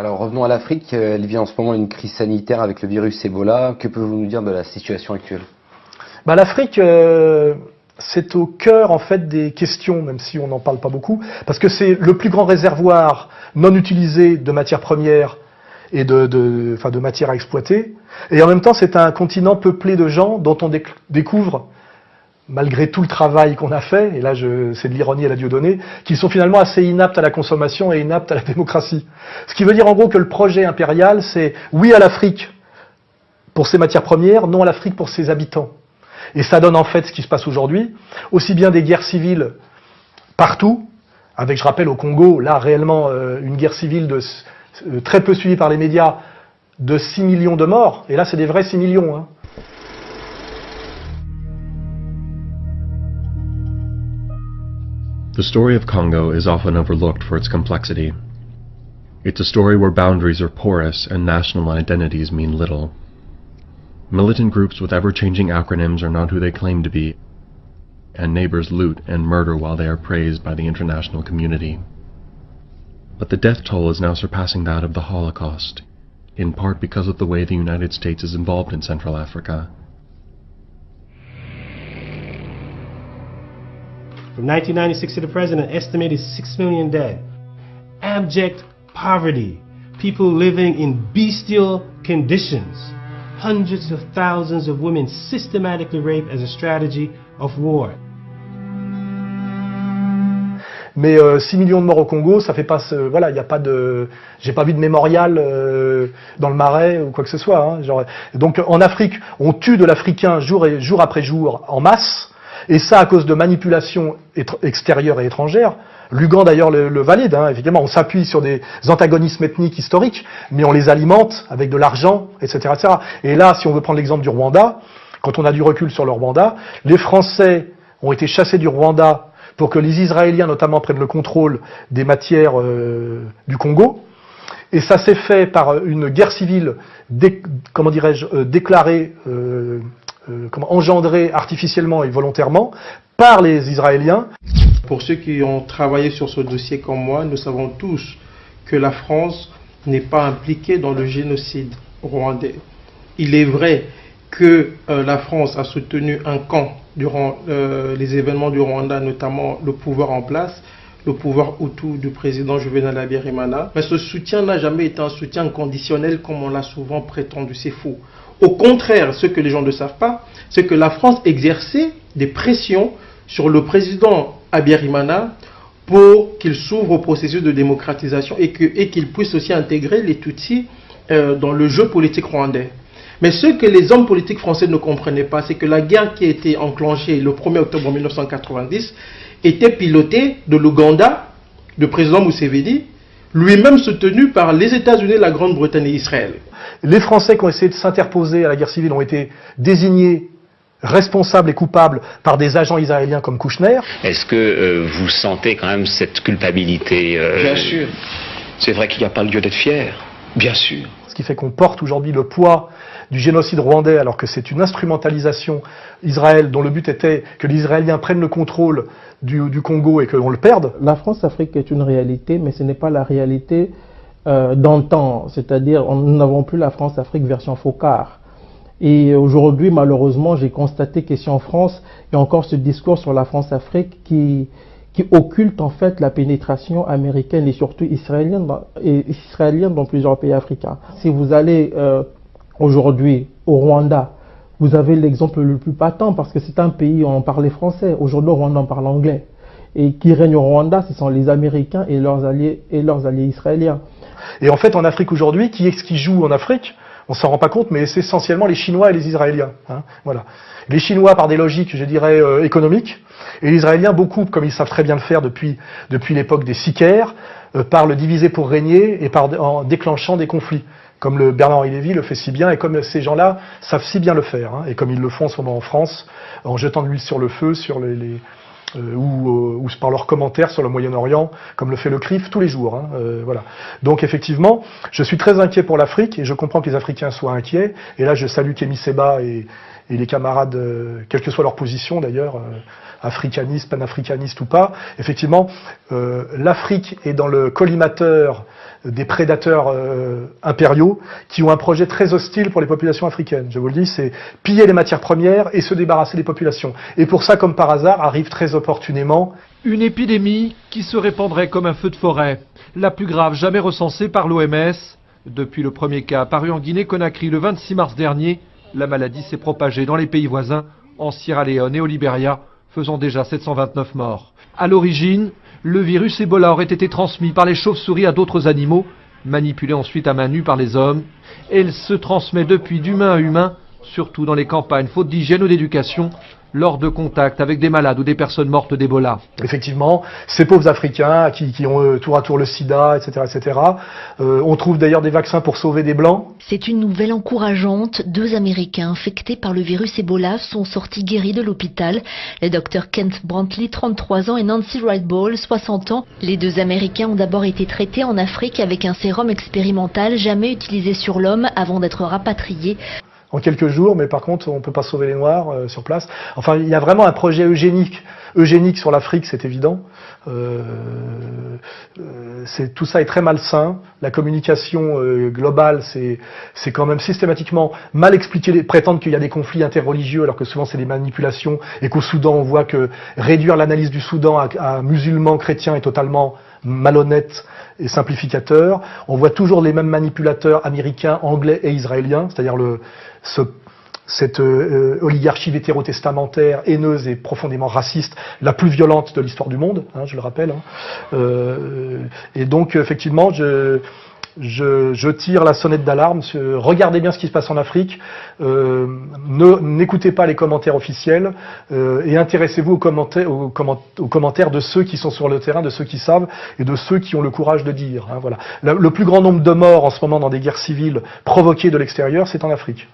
Alors revenons à l'Afrique, elle vit en ce moment une crise sanitaire avec le virus Ebola. Que pouvez-vous nous dire de la situation actuelle? L'Afrique, c'est au cœur en fait des questions, même si on n'en parle pas beaucoup, parce que c'est le plus grand réservoir non utilisé de matières premières et de matières à exploiter. Et en même temps, c'est un continent peuplé de gens dont on découvre, malgré tout le travail qu'on a fait, et là c'est de l'ironie à la Dieudonné, qu'ils sont finalement assez inaptes à la consommation et inaptes à la démocratie. Ce qui veut dire en gros que le projet impérial, c'est oui à l'Afrique pour ses matières premières, non à l'Afrique pour ses habitants. Et ça donne en fait ce qui se passe aujourd'hui, aussi bien des guerres civiles partout, avec, je rappelle, au Congo, là réellement une guerre civile très peu suivie par les médias, de 6 millions de morts, et là c'est des vrais 6 millions. Hein. The story of Congo is often overlooked for its complexity. It's a story where boundaries are porous and national identities mean little. Militant groups with ever-changing acronyms are not who they claim to be, and neighbors loot and murder while they are praised by the international community. But the death toll is now surpassing that of the Holocaust, in part because of the way the United States is involved in Central Africa. From 1996 to the present, an estimated 6 million dead. Abject poverty. People living in bestial conditions. Hundreds of thousands of women systematically raped as a strategy of war. Mais 6 millions de morts au Congo, ça fait pas, voilà, il y a pas de, j'ai pas vu de mémorial dans le Marais ou quoi que ce soit. Hein, genre, donc en Afrique, on tue de l'Africain jour après jour en masse. Et ça à cause de manipulations extérieures et étrangères. L'Ugan d'ailleurs le valide, hein, évidemment, on s'appuie sur des antagonismes ethniques historiques, mais on les alimente avec de l'argent, etc., etc. Et là, si on veut prendre l'exemple du Rwanda, quand on a du recul sur le Rwanda, les Français ont été chassés du Rwanda pour que les Israéliens notamment prennent le contrôle des matières du Congo. Et ça s'est fait par une guerre civile, déclarée, engendrée artificiellement et volontairement par les Israéliens. Pour ceux qui ont travaillé sur ce dossier comme moi, nous savons tous que la France n'est pas impliquée dans le génocide rwandais. Il est vrai que la France a soutenu un camp durant les événements du Rwanda, notamment le pouvoir en place, le pouvoir Hutu du président Juvenal Habyarimana. Mais ce soutien n'a jamais été un soutien conditionnel comme on l'a souvent prétendu, c'est faux. Au contraire, ce que les gens ne savent pas, c'est que la France exerçait des pressions sur le président Habyarimana pour qu'il s'ouvre au processus de démocratisation et qu'il puisse aussi intégrer les Tutsis dans le jeu politique rwandais. Mais ce que les hommes politiques français ne comprenaient pas, c'est que la guerre qui a été enclenchée le 1er octobre 1990 était pilotée de l'Ouganda, du président Museveni, lui-même soutenu par les États-Unis, la Grande-Bretagne et Israël. Les Français qui ont essayé de s'interposer à la guerre civile ont été désignés responsables et coupables par des agents israéliens comme Kouchner. Est-ce que vous sentez quand même cette culpabilité Bien sûr. C'est vrai qu'il n'y a pas lieu d'être fier. Bien sûr. Ce qui fait qu'on porte aujourd'hui le poids du génocide rwandais alors que c'est une instrumentalisation Israël dont le but était que les Israéliens prennent le contrôle du Congo et qu'on le perde. La France-Afrique est une réalité, mais ce n'est pas la réalité d'antan. C'est-à-dire, nous n'avons plus la France-Afrique version Focard. Et aujourd'hui, malheureusement, j'ai constaté qu'ici en France, il y a encore ce discours sur la France-Afrique qui occulte en fait la pénétration américaine et surtout israélienne dans plusieurs pays africains. Si vous allez aujourd'hui au Rwanda, vous avez l'exemple le plus patent parce que c'est un pays où on parlait français. Aujourd'hui, au Rwanda, on parle anglais. Et qui règne au Rwanda, ce sont les Américains et leurs alliés israéliens. Et en fait, en Afrique aujourd'hui, qui est-ce qui joue en Afrique ? On s'en rend pas compte, mais c'est essentiellement les Chinois et les Israéliens. Hein, voilà. Les Chinois par des logiques, je dirais, économiques, et les Israéliens, beaucoup, comme ils savent très bien le faire depuis l'époque des sicaires, par le diviser pour régner et en déclenchant des conflits. Comme le Bernard-Henri Lévy le fait si bien, et comme ces gens-là savent si bien le faire, hein, et comme ils le font en ce moment en France, en jetant de l'huile sur le feu, sur ou par leurs commentaires sur le Moyen-Orient, comme le fait le CRIF tous les jours. Hein, voilà. Donc effectivement, je suis très inquiet pour l'Afrique et je comprends que les Africains soient inquiets. Et là, je salue Kémy Séba et les camarades, quelle que soit leur position d'ailleurs, africanistes, panafricanistes ou pas. Effectivement, l'Afrique est dans le collimateur des prédateurs impériaux qui ont un projet très hostile pour les populations africaines. Je vous le dis, c'est piller les matières premières et se débarrasser des populations. Et pour ça, comme par hasard, arrive très opportunément une épidémie qui se répandrait comme un feu de forêt, la plus grave jamais recensée par l'OMS. Depuis le premier cas apparu en Guinée-Conakry le 26 mars dernier, la maladie s'est propagée dans les pays voisins, en Sierra Leone et au Libéria, faisant déjà 729 morts. À l'origine, le virus Ebola aurait été transmis par les chauves-souris à d'autres animaux, manipulé ensuite à main nue par les hommes. Elle se transmet depuis d'humain à humain, surtout dans les campagnes, faute d'hygiène ou d'éducation, lors de contacts avec des malades ou des personnes mortes d'Ebola. Effectivement, ces pauvres Africains qui ont tour à tour le sida, etc., on trouve d'ailleurs des vaccins pour sauver des Blancs. C'est une nouvelle encourageante. 2 Américains infectés par le virus Ebola sont sortis guéris de l'hôpital. Le docteur Kent Brantley, 33 ans, et Nancy Wright Ball, 60 ans. Les 2 Américains ont d'abord été traités en Afrique avec un sérum expérimental jamais utilisé sur l'homme avant d'être rapatriés. En quelques jours, mais par contre, on ne peut pas sauver les Noirs sur place. Enfin, il y a vraiment un projet eugénique sur l'Afrique, c'est évident. Tout ça est très malsain. La communication globale, c'est quand même systématiquement mal expliqué. Prétendre qu'il y a des conflits interreligieux, alors que souvent c'est des manipulations, et qu'au Soudan, on voit que réduire l'analyse du Soudan à musulmans chrétiens est totalement malhonnête et simplificateur. On voit toujours les mêmes manipulateurs américains, anglais et israéliens, c'est-à-dire cette oligarchie vétérotestamentaire, haineuse et profondément raciste, la plus violente de l'histoire du monde, hein, je le rappelle. Hein. Et donc, effectivement, je tire la sonnette d'alarme. Regardez bien ce qui se passe en Afrique. N'écoutez pas les commentaires officiels et intéressez-vous aux commentaires de ceux qui sont sur le terrain, de ceux qui savent et de ceux qui ont le courage de dire. Hein, voilà. Le plus grand nombre de morts en ce moment dans des guerres civiles provoquées de l'extérieur, c'est en Afrique.